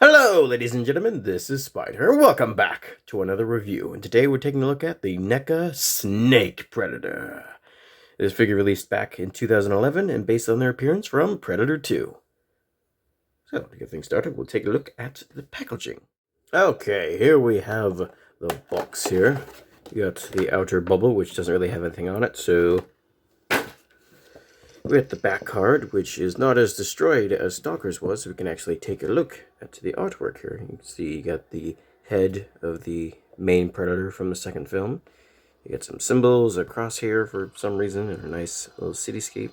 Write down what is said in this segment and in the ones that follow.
Hello, ladies and gentlemen, this is Spider. Welcome back to another review, and today we're taking a look at the NECA Snake Predator. This figure released back in 2011 and based on their appearance from Predator 2. So, to get things started, we'll take a look at the packaging. Okay, here we have the box here. You got the outer bubble, which doesn't really have anything on it, so we got the back card, which is not as destroyed as Stalker's was, so we can actually take a look at the artwork here. You can see you got the head of the main Predator from the second film. You got some symbols across here for some reason, and a nice little cityscape.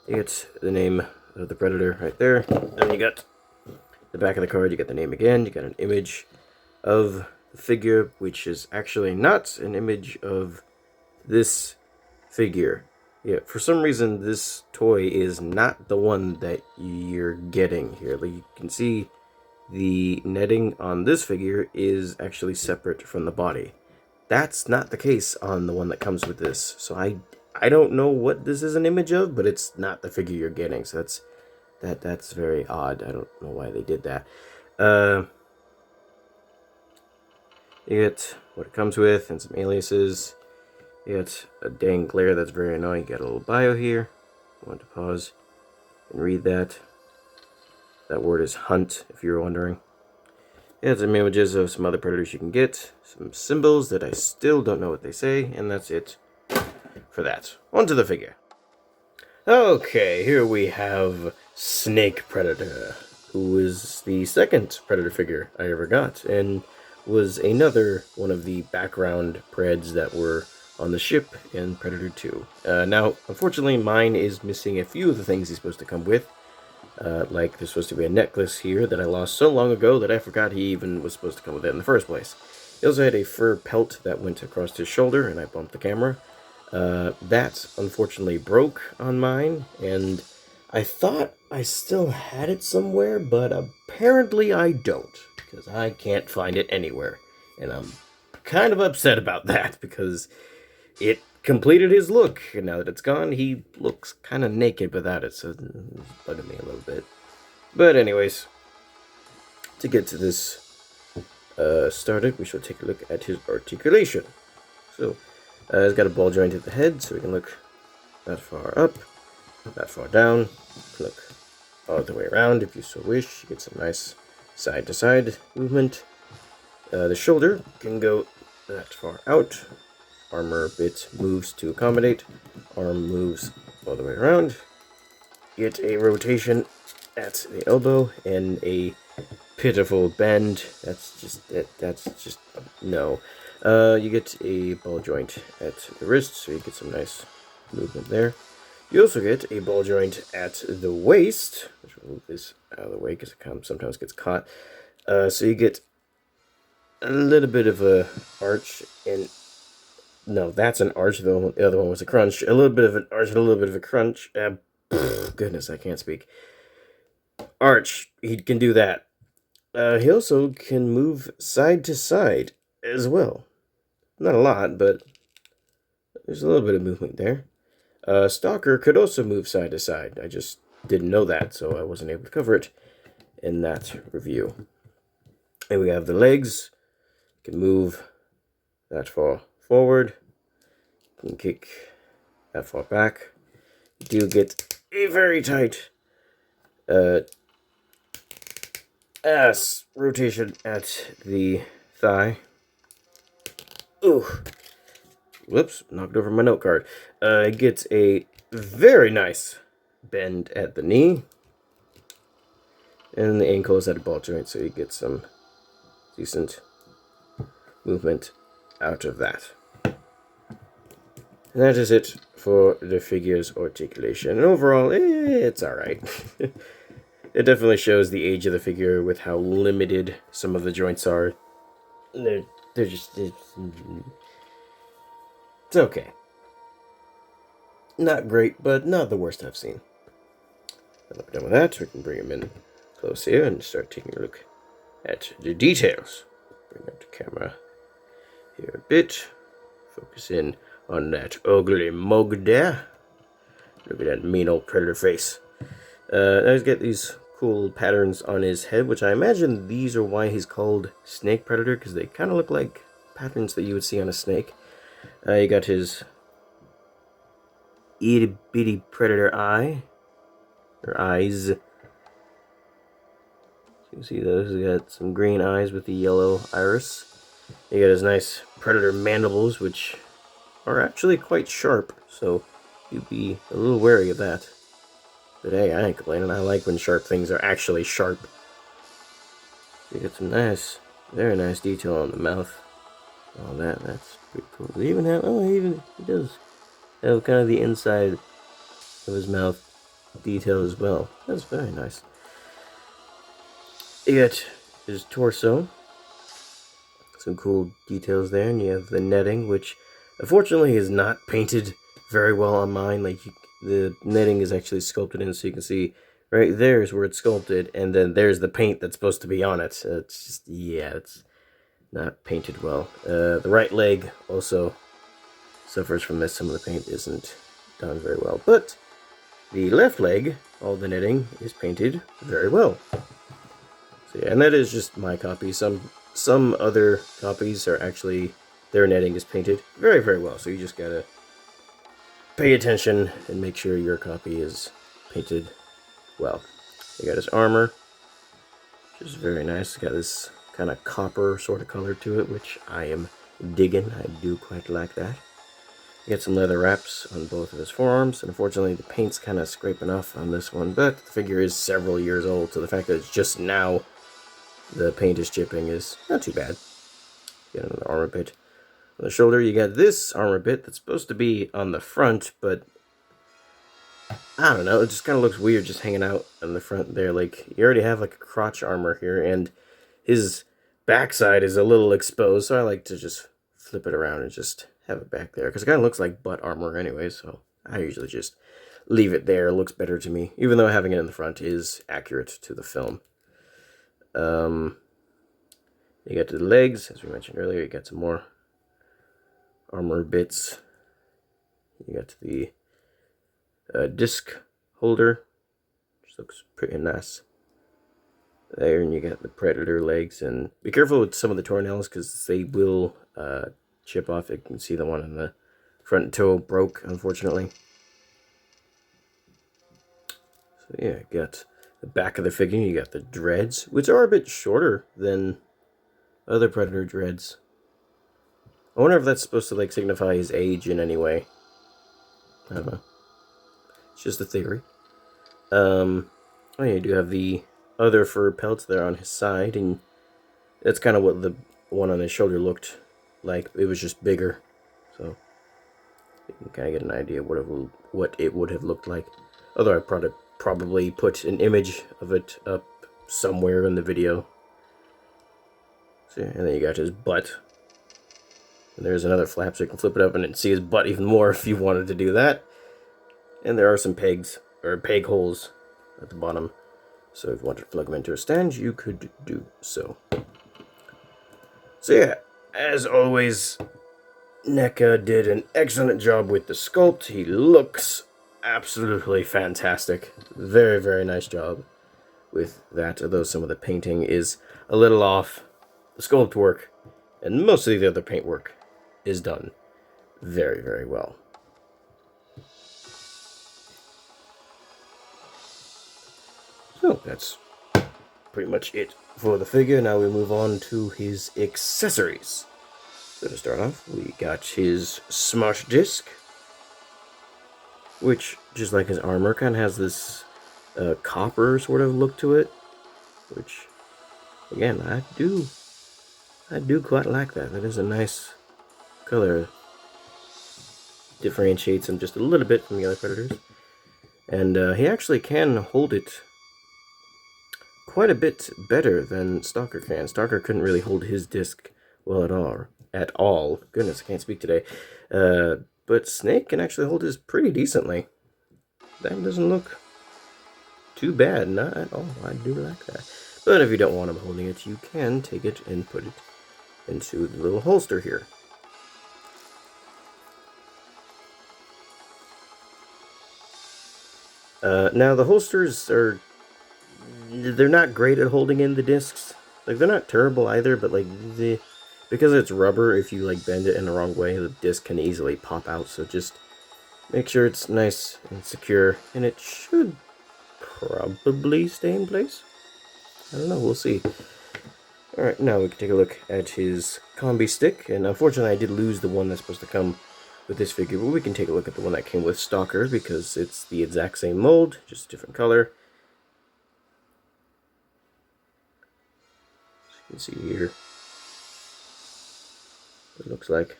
You got the name of the Predator right there. Then you got the back of the card, you got the name again. You got an image of the figure, which is actually not an image of this figure. Yeah, for some reason, this toy is not the one that you're getting here. Like, you can see the netting on this figure is actually separate from the body. That's not the case on the one that comes with this. So I don't know what this is an image of, but it's not the figure you're getting. So that's very odd. I don't know why they did that. You get what it comes with and some aliases. You got a dang glare that's very annoying. You got a little bio here. I want to pause and read that. That word is hunt, if you're wondering. You got some images of some other predators you can get. Some symbols that I still don't know what they say. And that's it for that. On to the figure. Okay, here we have Snake Predator, who is the second Predator figure I ever got. And was another one of the background Preds that were on the ship in Predator 2. Now, unfortunately, mine is missing a few of the things he's supposed to come with. Like, there's supposed to be a necklace here that I lost so long ago that I forgot he even was supposed to come with it in the first place. He also had a fur pelt that went across his shoulder, and I bumped the camera. That, unfortunately, broke on mine, and I thought I still had it somewhere, but apparently I don't, because I can't find it anywhere. And I'm kind of upset about that, because it completed his look, and now that it's gone, he looks kind of naked without it, so it's bugging me a little bit. But anyways, to get to this started, we shall take a look at his articulation. So, he's got a ball joint at the head, so we can look that far up, that far down, look all the way around if you so wish. You get some nice side-to-side movement. The shoulder can go that far out. Armor bit moves to accommodate. Arm moves all the way around. You get a rotation at the elbow and a pitiful bend. That's just no. You get a ball joint at the wrist, so you get some nice movement there. You also get a ball joint at the waist, which will move this out of the way because it sometimes gets caught. So you get a little bit of a arch and. No, that's an arch, though. The other one was a crunch. A little bit of an arch and a little bit of a crunch. Goodness, I can't speak. Arch, he can do that. He also can move side to side as well. Not a lot, but there's a little bit of movement there. Stalker could also move side to side. I just didn't know that, so I wasn't able to cover it in that review. And we have the legs. Can move that far forward, can kick that far back. You do get a very tight ass rotation at the thigh. Ooh, whoops, knocked over my note card. It gets a very nice bend at the knee, and the ankle is at a ball joint, so you get some decent movement out of that. And that is it for the figure's articulation. And overall, it's alright. It definitely shows the age of the figure with how limited some of the joints are. They're just... It's okay. Not great, but not the worst I've seen. Now we're done with that, we can bring him in close here and start taking a look at the details. Bring up the camera here a bit. Focus in on that ugly mug there. Look at that mean old predator face. Now he's got these cool patterns on his head, which I imagine these are why he's called Snake Predator, because they kind of look like patterns that you would see on a snake. You got his itty bitty predator eye, or eyes. You can see those. He got some green eyes with the yellow iris. You got his nice predator mandibles, which are actually quite sharp, so you'd be a little wary of that. But hey, I ain't complaining. I like when sharp things are actually sharp. You got some nice, very nice detail on the mouth. All that's pretty cool. They even have, he does have kind of the inside of his mouth detail as well. That's very nice. You got his torso. Some cool details there, and you have the netting, which unfortunately is not painted very well on mine. Like, the netting is actually sculpted in, so you can see right there is where it's sculpted, and then there's the paint that's supposed to be on it. It's just, yeah, it's not painted well. The right leg also suffers from this. Some of the paint isn't done very well, but the left leg, all the netting is painted very well. So yeah, and that is just my copy. Some other copies are actually, their netting is painted very, very well. So you just gotta pay attention and make sure your copy is painted well. You got his armor, which is very nice. Got this kind of copper sort of color to it, which I am digging. I do quite like that. You got some leather wraps on both of his forearms, and unfortunately the paint's kind of scraping off on this one, but the figure is several years old, so the fact that it's just now the paint is chipping is not too bad. You got another armor bit on the shoulder. You got this armor bit that's supposed to be on the front, but I don't know, it just kind of looks weird just hanging out on the front there. Like, you already have like a crotch armor here, and his backside is a little exposed, so I like to just flip it around and just have it back there, because it kind of looks like butt armor anyway, so I usually just leave it there. It looks better to me, even though having it in the front is accurate to the film. You got the legs, as we mentioned earlier. You got some more armor bits. You got the disc holder, which looks pretty nice there, and you got the predator legs. And be careful with some of the toenails, because they will chip off. You can see the one on the front toe broke, unfortunately. So yeah, you got the back of the figure. You got the dreads, which are a bit shorter than other predator dreads. I wonder if that's supposed to like signify his age in any way. I don't know. It's just a theory. Oh yeah, you do have the other fur pelts there on his side, and that's kind of what the one on his shoulder looked like. It was just bigger, so you can kind of get an idea of what it would have looked like. Although I probably put an image of it up somewhere in the video. So, and then you got his butt. And there's another flap, so you can flip it up and see his butt even more if you wanted to do that. And there are some pegs, or peg holes at the bottom. So if you wanted to plug them into a stand, you could do so. So yeah, as always, Neca did an excellent job with the sculpt. He looks absolutely fantastic. Very, very nice job with that, although some of the painting is a little off. The sculpt work and most of the other paint work is done very, very well. So that's pretty much it for the figure. Now we move on to his accessories. So to start off, we got his smush disc, which, just like his armor, kind of has this copper sort of look to it, which, again, I do quite like that. That is a nice color. Differentiates him just a little bit from the other predators. And he actually can hold it quite a bit better than Stalker can. Stalker couldn't really hold his disc well at all. Goodness, I can't speak today. But Snake can actually hold his pretty decently. That doesn't look too bad, not at all. I do like that. But if you don't want him holding it, you can take it and put it into the little holster here. Now the holsters are they're not great at holding in the discs. Like, they're not terrible either, but like because it's rubber, if you like bend it in the wrong way, the disc can easily pop out. So just make sure it's nice and secure, and it should probably stay in place. I don't know, we'll see. Alright, now we can take a look at his combi stick, and unfortunately I did lose the one that's supposed to come with this figure, but we can take a look at the one that came with Stalker, because it's the exact same mold, just a different color. As you can see here, it looks like.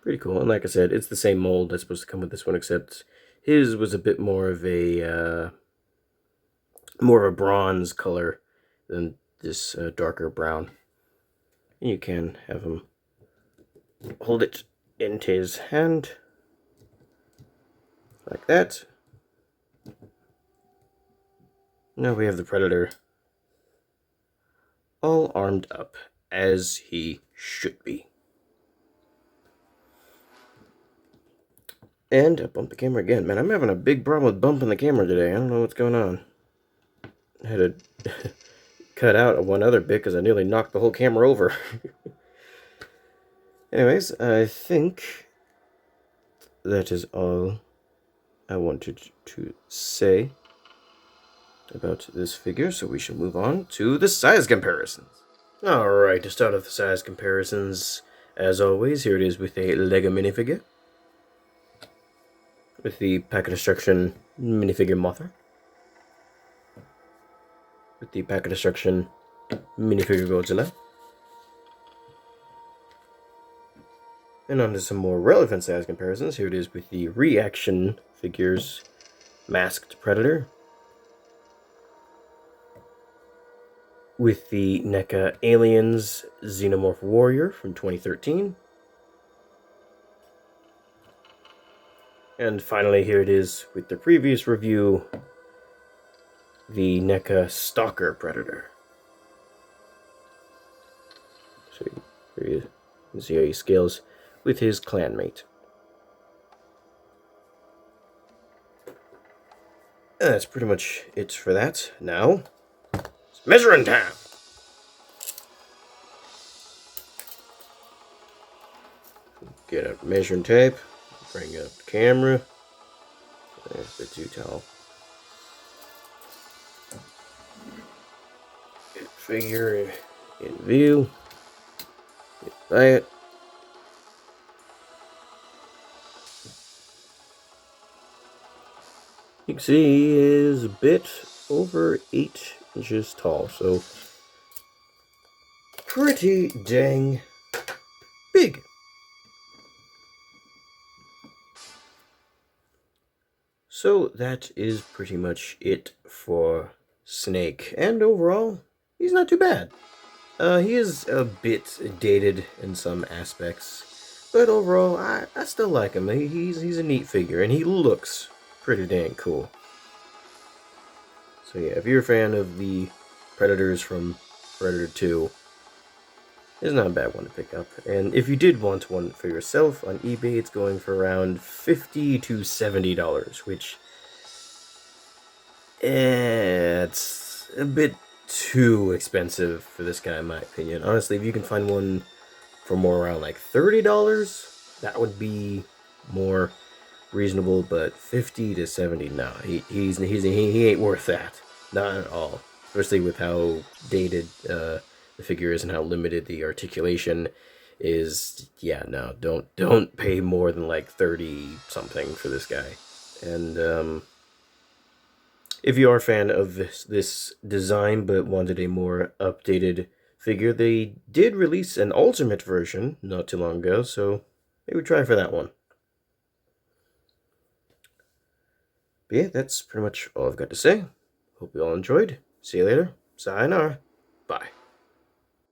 Pretty cool, and like I said, it's the same mold that's supposed to come with this one, except his was a bit more of a bronze color than this darker brown. And you can have him hold it into his hand like that. Now we have the Predator all armed up as he should be. And I bumped the camera again. Man, I'm having a big problem with bumping the camera today. I don't know what's going on. I had to cut out one other bit because I nearly knocked the whole camera over. Anyways, I think that is all I wanted to say about this figure, so we shall move on to the size comparisons. Alright, to start off the size comparisons, as always, here it is with a LEGO minifigure. With the Pack of Destruction minifigure Mothra. With the Pack of Destruction minifigure Godzilla. And on to some more relevant size comparisons. Here it is with the Reaction Figures Masked Predator. With the NECA Aliens Xenomorph Warrior from 2013. And finally, here it is with the previous review, the NECA Stalker Predator. So here you can see how he scales with his clanmate. And that's pretty much it for that. Now, it's measuring time! Get a measuring tape, bring up the camera. There's the 2 towel. Get figure in view. Get that. You can see he is a bit over 8 inches tall, so pretty dang big. So that is pretty much it for Snake, and overall, he's not too bad. He is a bit dated in some aspects, but overall, I still like him. He's a neat figure, and he looks pretty dang cool. So yeah, if you're a fan of the Predators from Predator 2, it's not a bad one to pick up. And if you did want one for yourself on eBay, it's going for around $50 to $70, which it's a bit too expensive for this guy in my opinion. Honestly, if you can find one for more around like $30, that would be more reasonable, but 50 to 70, no, he ain't worth that. Not at all. Especially with how dated the figure is and how limited the articulation is. Yeah, no, don't pay more than like 30 something for this guy. And if you are a fan of this design but wanted a more updated figure, they did release an ultimate version not too long ago, so maybe try for that one. But yeah, that's pretty much all I've got to say. Hope you all enjoyed. See you later. Sayonara. Bye.